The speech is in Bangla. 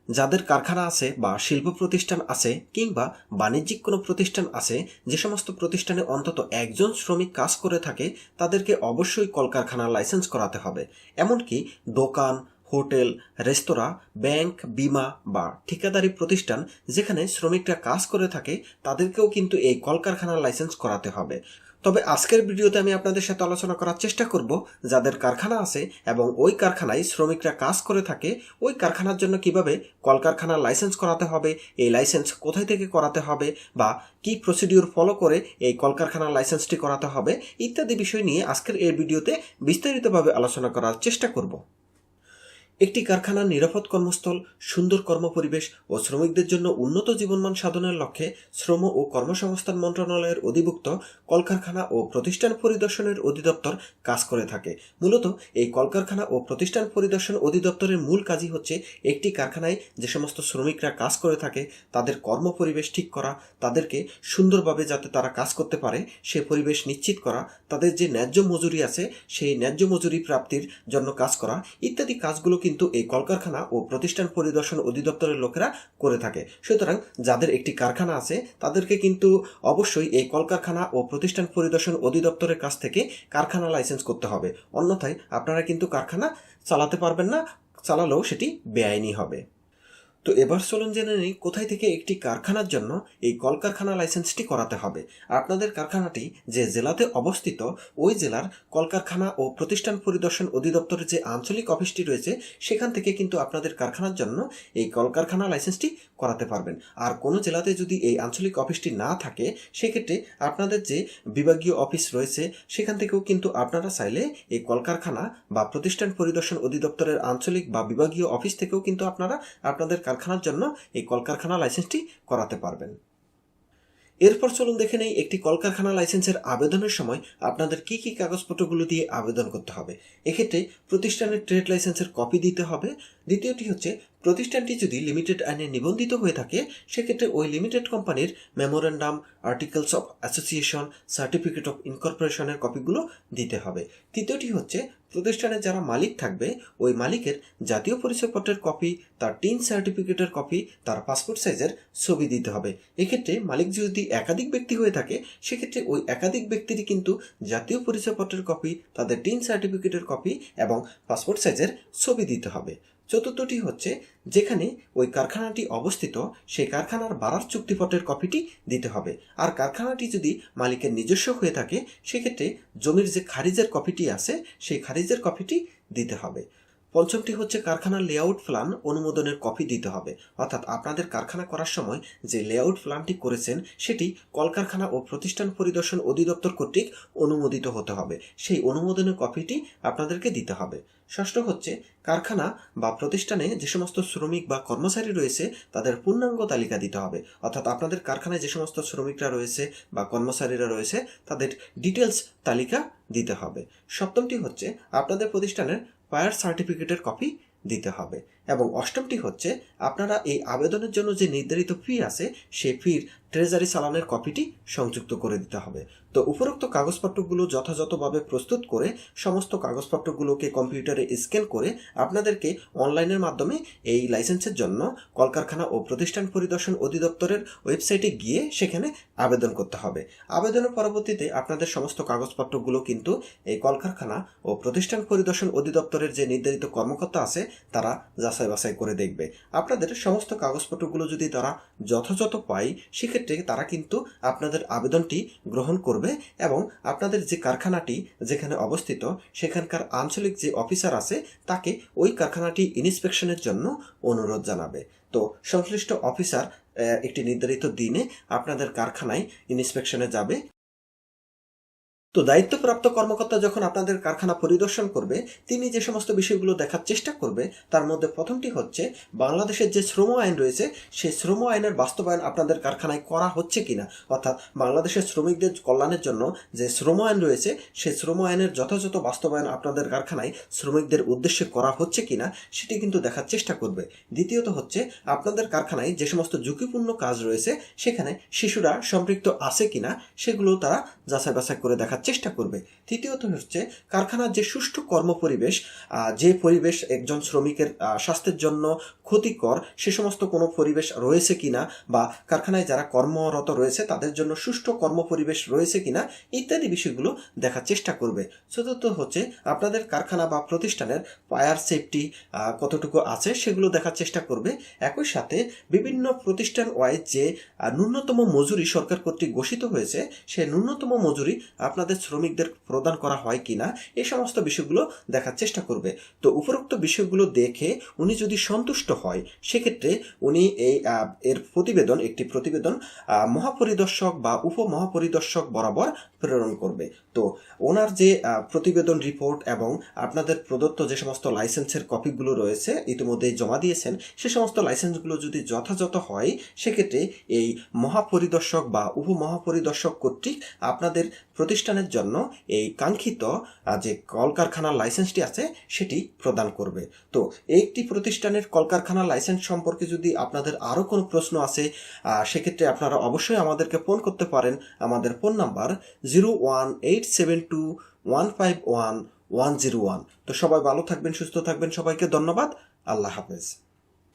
যাদের কারখানা আছে বা শিল্প প্রতিষ্ঠান আছে কিংবা বাণিজ্যিক কোনো প্রতিষ্ঠান আছে, যে সমস্ত প্রতিষ্ঠানে অন্তত একজন শ্রমিক কাজ করে থাকে তাদেরকে অবশ্যই কলকারখানার লাইসেন্স করাতে হবে। এমনকি দোকান, হোটেল, রেস্তোরাঁ, ব্যাংক, বিমা বা ঠিকাদারি প্রতিষ্ঠান যেখানে শ্রমিকরা কাজ করে থাকে তাদেরকেও কিন্তু এই কলকারখানার লাইসেন্স করাতে হবে। তবে আজকের ভিডিওতে আমি আপনাদের সাথে আলোচনা করার চেষ্টা করব যাদের কারখানা আছে এবং ওই কারখানায় শ্রমিকরা কাজ করে থাকে ওই কারখানার জন্য কিভাবে কলকারখানার লাইসেন্স করাতে হবে, এই লাইসেন্স কোথায় থেকে করাতে হবে বা কি প্রসিডিউর ফলো করে এই কলকারখানার লাইসেন্সটি করাতে হবে ইত্যাদি বিষয় নিয়ে আজকের এই ভিডিওতে বিস্তারিতভাবে আলোচনা করার চেষ্টা করব। একটি কারখানার নিরাপদ কর্মস্থল, সুন্দর কর্মপরিবেশ ও শ্রমিকদের জন্য উন্নত জীবনমান সাধনের লক্ষ্যে শ্রম ও কর্মসংস্থান মন্ত্রণালয়ের অধিভুক্ত কলকারখানা ও প্রতিষ্ঠান পরিদর্শনের অধিদপ্তর কাজ করে থাকে। মূলত এই কলকারখানা ও প্রতিষ্ঠান পরিদর্শন অধিদপ্তরের মূল কাজই হচ্ছে একটি কারখানায় যে সমস্ত শ্রমিকরা কাজ করে থাকে তাদের কর্মপরিবেশ ঠিক করা, তাদেরকে সুন্দরভাবে যাতে তারা কাজ করতে পারে সে পরিবেশ নিশ্চিত করা, তাদের যে ন্যায্য মজুরি আছে সেই ন্যায্য মজুরি প্রাপ্তির জন্য কাজ করা ইত্যাদি কাজগুলো কিন্তু এই কলকারখানা ও প্রতিষ্ঠান পরিদর্শন অধিদপ্তরের লোকেরা করে থাকে। সুতরাং যাদের একটি কারখানা আছে তাদেরকে কিন্তু অবশ্যই এই কলকারখানা ও প্রতিষ্ঠান পরিদর্শন অধিদপ্তরের কাছ থেকে কারখানা লাইসেন্স করতে হবে, অন্যথায় আপনারা কিন্তু কারখানা চালাতে পারবেন না, চালালেও সেটি বেআইনি হবে। তো এবার চলুন জেনে নিই কোথায় থেকে একটি কারখানার জন্য এই কলকারখানা লাইসেন্সটি করাতে হবে। আপনাদের কারখানাটি যে জেলাতে অবস্থিত ওই জেলার কলকারখানা ও প্রতিষ্ঠান পরিদর্শন অধিদপ্তরের যে আঞ্চলিক অফিসটি রয়েছে সেখান থেকে কিন্তু আপনাদের কারখানার জন্য এই কলকারখানা লাইসেন্সটি করাতে পারবেন। আর কোনো জেলাতে যদি এই আঞ্চলিক অফিসটি না থাকে সেক্ষেত্রে আপনাদের যে বিভাগীয় অফিস রয়েছে সেখান থেকেও কিন্তু আপনারা চাইলে এই কলকারখানা বা প্রতিষ্ঠান পরিদর্শন অধিদপ্তরের আঞ্চলিক বা বিভাগীয় অফিস থেকেও কিন্তু আপনারা আপনাদের কারখানার জন্য এই কলকারখানা লাইসেন্সটি করাতে পারবেন। এরপর চলুন দেখে নেই একটি কলকারখানা লাইসেন্সের আবেদনের সময় আপনাদের কি কি কাগজপত্রগুলো দিয়ে আবেদন করতে হবে। এক্ষেত্রে প্রতিষ্ঠানের ট্রেড লাইসেন্সের কপি দিতে হবে। দ্বিতীয়টি হচ্ছে প্রতিষ্ঠানটি যদি লিমিটেড আইনে নিবন্ধিত হয়ে থাকে সেক্ষেত্রে ওই লিমিটেড কোম্পানির memorandum, articles of association, certificate of ইনকর্পোরেশনের কপিগুলো দিতে হবে। তৃতীয়টি হচ্ছে প্রতিষ্ঠানের যারা মালিক থাকবে ওই মালিকের জাতীয় পরিচয়পত্রের কপি, তার টিন সার্টিফিকেটের কপি, তার পাসপোর্ট সাইজের ছবি দিতে হবে। এক্ষেত্রে মালিক যদি একাধিক ব্যক্তি হয়ে থাকে সেক্ষেত্রে ওই একাধিক ব্যক্তিরই কিন্তু জাতীয় পরিচয়পত্রের কপি, তাদের টিন সার্টিফিকেটের কপি এবং পাসপোর্ট সাইজের ছবি দিতে হবে। চতুর্থটি হচ্ছে যেখানে ওই কারখানাটি অবস্থিত সেই কারখানার ভাড়ার চুক্তিপত্রের কপিটি দিতে হবে। আর কারখানাটি যদি মালিকের নিজস্ব হয়ে থাকে সেক্ষেত্রে জমির যে খারিজের কপিটি আছে সেই খারিজের কপিটি দিতে হবে। পঞ্চমটি হচ্ছে কারখানার লেআউট প্ল্যান অনুমোদনের কপি দিতে হবে, অর্থাৎ আপনাদের কারখানা করার সময় যে লেআউট প্ল্যানটি করেছেন সেটি কলকারখানা ও প্রতিষ্ঠান পরিদর্শন অধিদপ্তর কর্তৃক অনুমোদিত হতে হবে, সেই অনুমোদনের কপিটি আপনাদেরকে দিতে হবে। ষষ্ঠ হচ্ছে কারখানা বা প্রতিষ্ঠানে যে সমস্ত শ্রমিক বা কর্মচারী রয়েছে তাদের পূর্ণাঙ্গ তালিকা দিতে হবে, অর্থাৎ আপনাদের কারখানায় যে সমস্ত শ্রমিকরা রয়েছে বা কর্মচারীরা রয়েছে তাদের ডিটেলস তালিকা দিতে হবে। সপ্তমটি হচ্ছে আপনাদের প্রতিষ্ঠানের ফায়ার সার্টিফিকেটের কপি দিতে হবে। এবং অষ্টমটি হচ্ছে আপনারা এই আবেদনের জন্য যে নির্ধারিত ফি আছে সেই ফির ট্রেজারি চালানের কপিটি সংযুক্ত করে দিতে হবে। তো উপরোক্ত কাগজপত্রগুলো যথাযথভাবে প্রস্তুত করে সমস্ত কাগজপত্রগুলোকে কম্পিউটারে স্ক্যান করে আপনাদেরকে অনলাইনের মাধ্যমে এই লাইসেন্সের জন্য কলকারখানা ও প্রতিষ্ঠান পরিদর্শন অধিদপ্তরের ওয়েবসাইটে গিয়ে সেখানে আবেদন করতে হবে। আবেদনের পরবর্তীতে আপনাদের সমস্ত কাগজপত্রগুলো কিন্তু এই কলকারখানা ও প্রতিষ্ঠান পরিদর্শন অধিদপ্তরের যে নির্ধারিত কর্মকর্তা আছে তারা যাচাই বাছাই করে দেখবে। আপনাদের সমস্ত কাগজপত্রগুলো যদি তারা যথাযথ পায় সেক্ষেত্রে তারা কিন্তু আপনাদের আবেদনটি গ্রহণ করবে এবং আপনাদের যে কারখানাটি যেখানে অবস্থিত সেখানকার আঞ্চলিক যে অফিসার আছে তাকে ওই কারখানাটি ইন্সপেকশনের জন্য অনুরোধ জানাবে। তো সংশ্লিষ্ট অফিসার একটি নির্ধারিত দিনে আপনাদের কারখানায় ইন্সপেকশনে যাবে। তো দায়িত্বপ্রাপ্ত কর্মকর্তা যখন আপনাদের কারখানা পরিদর্শন করবে তিনি যে সমস্ত বিষয়গুলো দেখার চেষ্টা করবে তার মধ্যে প্রথমটি হচ্ছে বাংলাদেশের যে শ্রম আইন রয়েছে সেই শ্রম আইনের বাস্তবায়ন আপনাদের কারখানায় করা হচ্ছে কিনা, অর্থাৎ বাংলাদেশের শ্রমিকদের কল্যাণের জন্য যে শ্রম আইন রয়েছে সেই শ্রম আইনের যথাযথ বাস্তবায়ন আপনাদের কারখানায় শ্রমিকদের উদ্দেশ্যে করা হচ্ছে কিনা সেটি কিন্তু দেখার চেষ্টা করবে। দ্বিতীয়ত হচ্ছে আপনাদের কারখানায় যে সমস্ত ঝুঁকিপূর্ণ কাজ রয়েছে সেখানে শিশুরা সম্পৃক্ত আছে কিনা সেগুলো তারা যাচাই বাছাই করে দেখার দেখার চেষ্টা করবে। তৃতীয়ত হচ্ছে কারখানার যে সুষ্ঠু কর্মপরিবেশ, যে পরিবেশ একজন শ্রমিকের স্বাস্থ্যের জন্য ক্ষতিকর, সে সমস্ত কোনো পরিবেশ রয়েছে কিনা, বা কারখানায় যারা কর্মরত রয়েছে তাদের জন্য সুষ্ঠু কর্মপরিবেশ রয়েছে কিনা, ইত্যাদি বিষয়গুলো দেখার চেষ্টা করবে। চতুর্থ হচ্ছে আপনাদের কারখানা বা প্রতিষ্ঠানের ফায়ার সেফটি কতটুকু আছে সেগুলো দেখার চেষ্টা করবে। একই সাথে বিভিন্ন প্রতিষ্ঠান ওয়াইজ যে ন্যূনতম মজুরি সরকার কর্তৃক ঘোষিত হয়েছে, সেই ন্যূনতম মজুরি আপনাদের শ্রমিকদের প্রদান করা হয় কিনা, এই সমস্ত বিষয়গুলো দেখার চেষ্টা করবে। তো উপরোক্ত বিষয়গুলো দেখে উনি যদি সন্তুষ্ট হয়, সেক্ষেত্রে উনি একটি প্রতিবেদন মহাপরিদর্শক বা উপমহাপরিদর্শক বরাবর প্রেরণ করবে। তো ওনার যে প্রতিবেদন রিপোর্ট এবং আপনাদের প্রদত্ত যে সমস্ত লাইসেন্সের কপিগুলো রয়েছে ইতিমধ্যে জমা দিয়েছেন, সে সমস্ত লাইসেন্সগুলো যদি যথাযথ হয়, সেক্ষেত্রে এই মহাপরিদর্শক বা উপমহাপরিদর্শক কর্তৃক আপনাদের প্রতিষ্ঠানের জন্য এই কাঙ্ক্ষিত যে কলকারখানার লাইসেন্সটি আছে সেটি প্রদান করবে। তো একটি প্রতিষ্ঠানের কলকারখানার লাইসেন্স সম্পর্কে যদি আপনাদের আরও কোনো প্রশ্ন আছে, সেক্ষেত্রে আপনারা অবশ্যই আমাদেরকে ফোন করতে পারেন। আমাদের ফোন নাম্বার 01872151101। তো সবাই ভালো থাকবেন, সুস্থ থাকবেন। সবাইকে ধন্যবাদ। আল্লাহ হাফেজ।